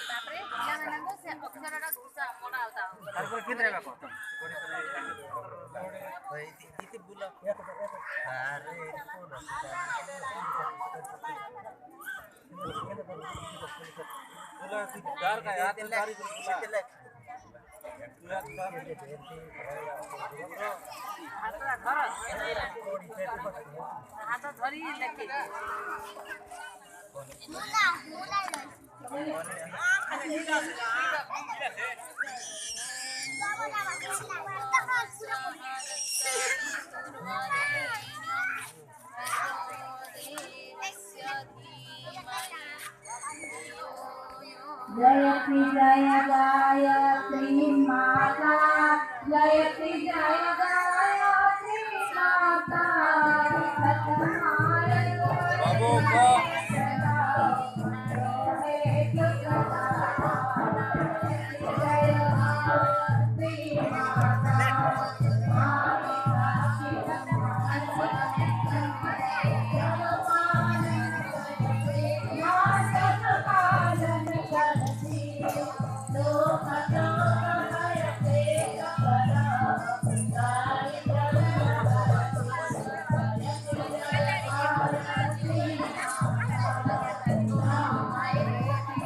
ତାପରେ ପିଲାମାନଙ୍କୁ ସେ ଅକ୍ଷରଟା ଘୋଷା ମରା ହଉତା ତାପରେ କେତେ ରେବା କତ ଇତି ବୁଲ ଆରେ कार का यार तारी कितले हाथ धरी लेके मुना मुना जय श्री जय जय